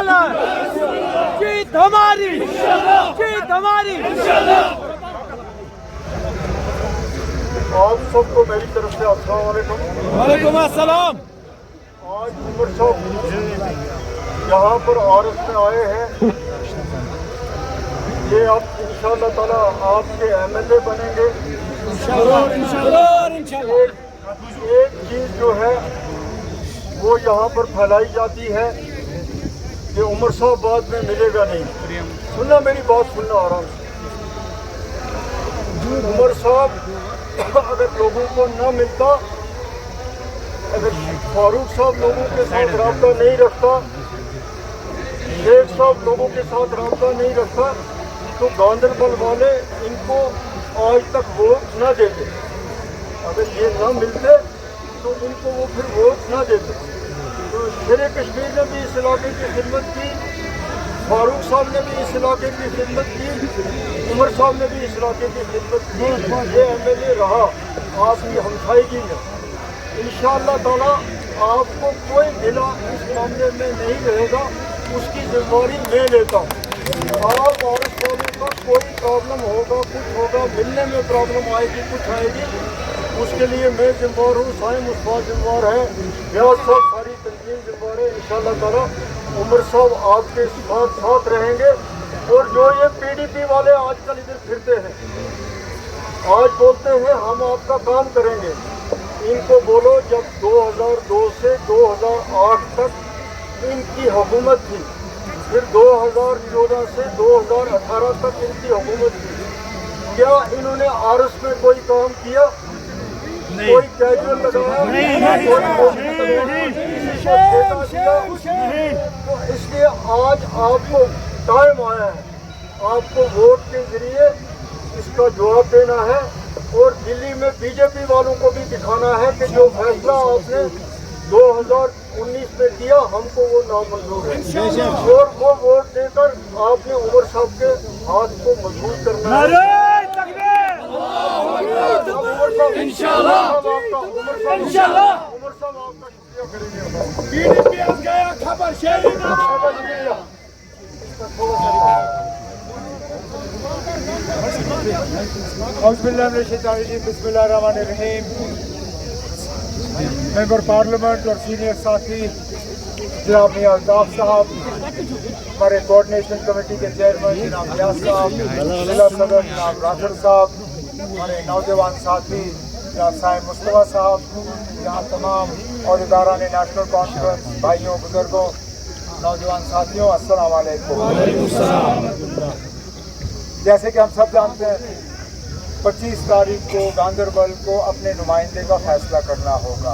इंशाल्लाह, जीत हमारी, जीत हमारी। आप सबको मेरी तरफ से अस्सलाम वालेकुम। वालेकुम अस्सलाम। आज उमर साहब यहाँ पर आरस में आए हैं, ये अब इंशाअल्लाह ताला आपके MLA बनेंगे इंशाअल्लाह। एक चीज़ जो है वो यहाँ पर फैलाई जाती है कि उमर साहब बाद में मिलेगा नहीं। सुनना मेरी बात, सुनना आराम से। उमर साहब अगर लोगों को न मिलता, अगर फारूक साहब लोगों के साथ राब्ता नहीं रखता, शेख साहब लोगों के साथ राब्ता नहीं रखता, तो गांधरबल वाले इनको आज तक वोट न देते। अगर ये न मिलते तो इनको वो फिर वोट न देते। तो शेर कश्मीर ने भी इस इलाके की खिदमत की, फारूक साहब ने भी इस इलाके की खिदमत की, उमर साहब ने भी इस इलाके की खिदमत की। ये MLA रहा आपकी हमसायगी में। इंशाअल्लाह ताला आपको कोई गिला इस मामले में नहीं रहेगा, उसकी जिम्मेदारी मैं लेता हूँ। आप और का कोई प्रॉब्लम होगा, कुछ होगा, मिलने में प्रॉब्लम आएगी, कुछ आएगी, उसके लिए मैं जिम्मेदार हूँ, साइम उस्मान जिम्मेदार है, ब्याज साहब सारी तंजीम जिम्मेदार है। इंशाअल्लाह ताला उमर साहब आपके साथ साथ रहेंगे। और जो ये PDP वाले आजकल इधर फिरते हैं, आज बोलते हैं हम आपका काम करेंगे, इनको बोलो जब 2002 से 2008 तक इनकी हुकूमत थी, फिर 2014 से 2018 तक इनकी हुकूमत थी, क्या इन्होंने आरस में कोई काम किया? कोई कैजुअल लगाया? तो इसलिए आज आपको टाइम आया है, आपको वोट के जरिए इसका जवाब देना है। और दिल्ली में BJP वालों को भी दिखाना है कि जो फैसला आपने 2019 में किया, हमको वो नामंजूर है। और वो वोट देकर आपने उमर साहब के हाथ को मजबूत करना है। इंशाअल्लाह, इंशाअल्लाह। उमर साहब आपका शुक्रिया करेंगे। बिस्मिल्लाहिर्रहमानिर्रहीम। मेंबर पार्लियामेंट और सीनियर साथी जनाब मियां अल्ताफ साहब, हमारे कोऑर्डिनेशन कमेटी के चेयरमैन जनाब रियाज साहब, जिला सदर जनाब राठौर साहब, हमारे नौजवान साथी जनाब साहिब मुस्तफा साहब, यहाँ तमाम अहदेदारान नेशनल कॉन्फ्रेंस, भाइयों बुजुर्गों, नौजवान साथियों, अस्सलाम वालेकुम। जैसे कि हम सब जानते हैं 25 तारीख को गांधरबल को अपने नुमाइंदे का फैसला करना होगा,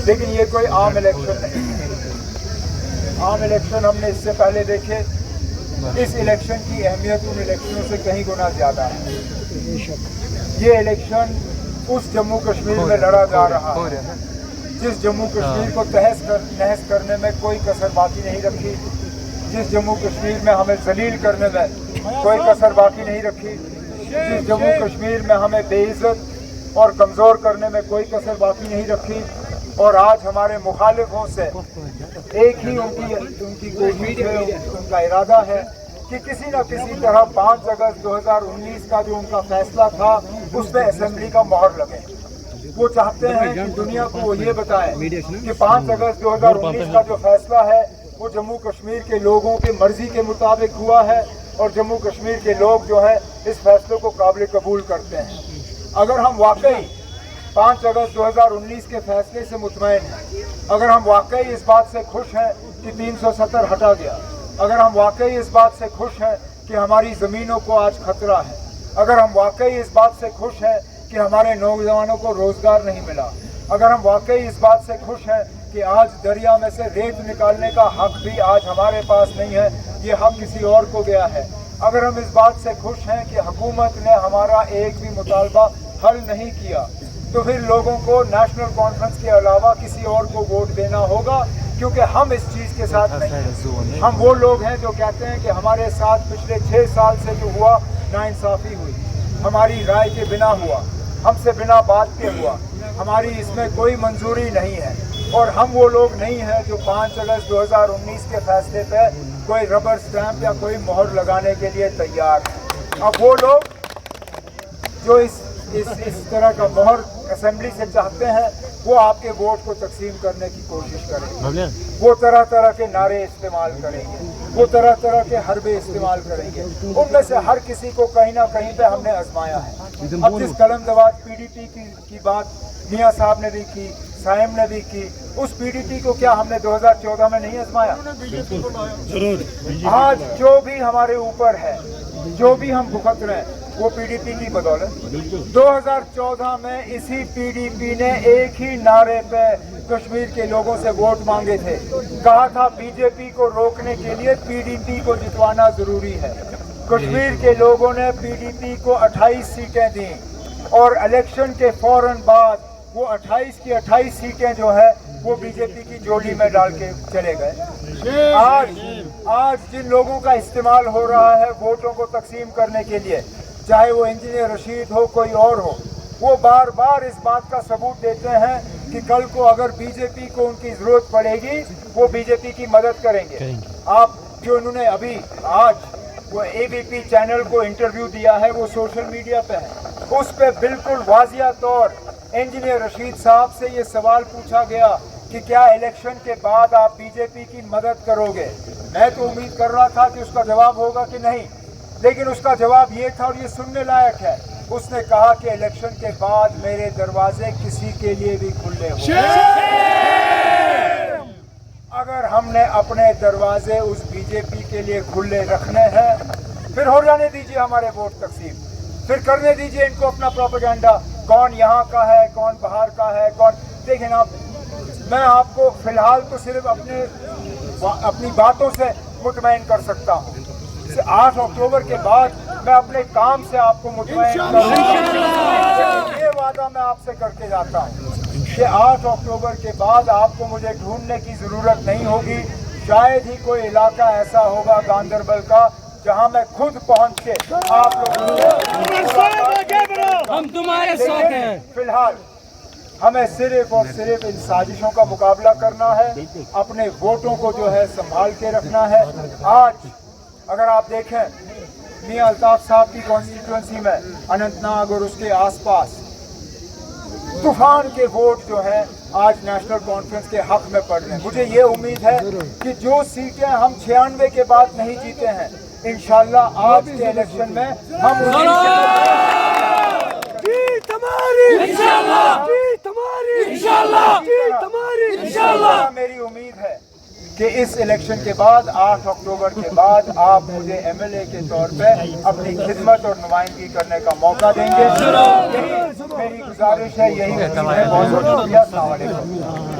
लेकिन ये कोई आम इलेक्शन नहीं है। आम इलेक्शन हमने इससे पहले देखे, इस इलेक्शन की अहमियत उन इलेक्शनों से कहीं गुना ज़्यादा है। ये इलेक्शन उस जम्मू कश्मीर में लड़ा जा रहा है जिस जम्मू कश्मीर को नहस करने में कोई कसर बाकी नहीं रखी, जिस जम्मू कश्मीर में हमें जलील करने में कोई कसर बाकी नहीं रखी, जिस जम्मू कश्मीर में हमें बेइज्जत और कमज़ोर करने में कोई कसर बाकी नहीं रखी। और आज हमारे मुखालिफों से एक ही उनकी कोशिश है, उनका इरादा है कि किसी न किसी तरह 5 अगस्त 2019 का जो उनका फैसला था उस पर असेंबली का मोहर लगे। वो चाहते हैं कि दुनिया को वो ये बताए कि 5 अगस्त 2019 का जो फैसला है वो जम्मू कश्मीर के लोगों की मर्जी के मुताबिक हुआ है और जम्मू कश्मीर के लोग जो है इस फैसले को काबिल कबूल करते हैं। अगर हम वाकई 5 अगस्त 2019 के फैसले से मुतमईन हैं, अगर हम वाकई इस बात से खुश हैं कि 370 हटा गया, अगर हम वाकई इस बात से खुश हैं कि हमारी ज़मीनों को आज खतरा है, अगर हम वाकई इस बात से खुश हैं कि हमारे नौजवानों को रोज़गार नहीं मिला, अगर हम वाकई इस बात से खुश हैं कि आज दरिया में से रेत निकालने का हक भी आज हमारे पास नहीं है, ये हक किसी और को गया है, अगर हम इस बात से खुश हैं कि हुकूमत ने हमारा एक भी मुतालबा हल नहीं किया, तो फिर लोगों को नेशनल कॉन्फ्रेंस के अलावा किसी और को वोट देना होगा, क्योंकि हम इस चीज़ के साथ नहीं हैं। हम वो लोग हैं जो कहते हैं कि हमारे साथ पिछले 6 साल से जो हुआ नाइंसाफ़ी हुई, हमारी राय के बिना हुआ, हमसे बिना बात के हुआ, हमारी इसमें कोई मंजूरी नहीं है। اور ہم وہ لوگ نہیں ہیں جو 5 اگست 2019 کے فیصلے پہ کوئی ربر سٹیمپ یا کوئی مہر لگانے کے لیے تیار ہیں۔ اب وہ لوگ جو اس طرح کا مہر اسمبلی سے چاہتے ہیں وہ آپ کے ووٹ کو تقسیم کرنے کی کوشش کریں گے، وہ طرح طرح کے نعرے استعمال کریں گے، وہ طرح طرح کے حربے استعمال کریں گے، ان میں سے ہر کسی کو کہیں نہ کہیں پہ ہم نے آزمایا ہے۔ اب جس قلم دباد PDP کی بات میاں صاحب نے بھی کی، سائم نے بھی کی، اس PDP کو کیا ہم نے 2014 میں نہیں آزمایا؟ آج جو بھی ہمارے اوپر ہے، جو بھی ہم بھگت رہے ہیں وہ PDP کی بدولت۔ 2014 میں اسی PDP نے ایک ہی نعرے پہ کشمیر کے لوگوں سے ووٹ مانگے تھے، کہا تھا BJP کو روکنے کے لیے PDP کو جتوانا ضروری ہے۔ کشمیر کے لوگوں نے PDP کو 28 سیٹیں دیں اور الیکشن کے فوراً بعد وہ 28 کی 28 سیٹیں جو ہے وہ BJP کی جوڑی میں ڈال کے چلے گئے۔ آج جن لوگوں کا استعمال ہو رہا ہے ووٹوں کو تقسیم کرنے کے لیے، چاہے وہ انجینئر رشید ہو کوئی اور ہو، وہ بار بار اس بات کا ثبوت دیتے ہیں کہ کل کو اگر BJP کو ان کی ضرورت پڑے گی وہ BJP کی مدد کریں گے۔ آپ جو انہوں نے ابھی آج وہ ABP چینل کو انٹرویو دیا ہے وہ سوشل میڈیا پہ ہے، اس پہ بالکل واضح طور انجینئر رشید صاحب سے یہ سوال پوچھا گیا کہ کیا الیکشن کے بعد آپ BJP کی مدد کرو گے؟ میں تو امید کر رہا تھا کہ اس کا جواب ہوگا کہ نہیں، لیکن اس کا جواب یہ تھا اور یہ سننے لائق ہے، اس نے کہا کہ الیکشن کے بعد میرے دروازے کسی کے لیے بھی کھلے ہوں۔ اگر ہم نے اپنے دروازے اس BJP کے لیے کھلے رکھنے ہیں پھر ہو جانے دیجیے ہمارے ووٹ تقسیم، پھر کرنے دیجیے ان کو اپنا پروپیگنڈا، کون یہاں کا ہے کون باہر کا ہے کون۔ دیکھیں میں آپ کو فی الحال تو صرف اپنی باتوں سے مطمئن کر سکتا ہوں، 8 اکتوبر کے بعد میں اپنے کام سے آپ کو مطمئن کروں گا۔ یہ وعدہ میں آپ سے کر کے جاتا ہوں کہ 8 اکتوبر کے بعد آپ کو مجھے ڈھونڈنے کی ضرورت نہیں ہوگی، شاید ہی کوئی علاقہ ایسا ہوگا گاندربل کا جہاں میں خود پہنچ کے آپ لوگوں ہم تمہارے ساتھ ہیں۔ فی الحال ہمیں صرف اور صرف ان سازشوں کا مقابلہ کرنا ہے، اپنے ووٹوں کو جو ہے سنبھال کے رکھنا ہے۔ آج اگر آپ دیکھیں میاں الطاف صاحب کی کانسٹیٹوئنسی میں اننت ناگ اور اس کے آس پاس طوفان کے ووٹ جو ہیں آج نیشنل کانفرنس کے حق میں پڑ رہے ہیں۔ مجھے یہ امید ہے کہ جو سیٹیں ہم 96 کے بعد نہیں جیتے ہیں انشاءاللہ آج کے الیکشن میں ہم میری امید ہے کہ اس الیکشن کے بعد 8 اکتوبر کے بعد آپ مجھے MLA کے طور پہ اپنی خدمت اور نمائندگی کرنے کا موقع دیں گے۔ یہی میری گزارش ہے، یہی امید ہے۔ بہت بہت شکریہ، السلام علیکم۔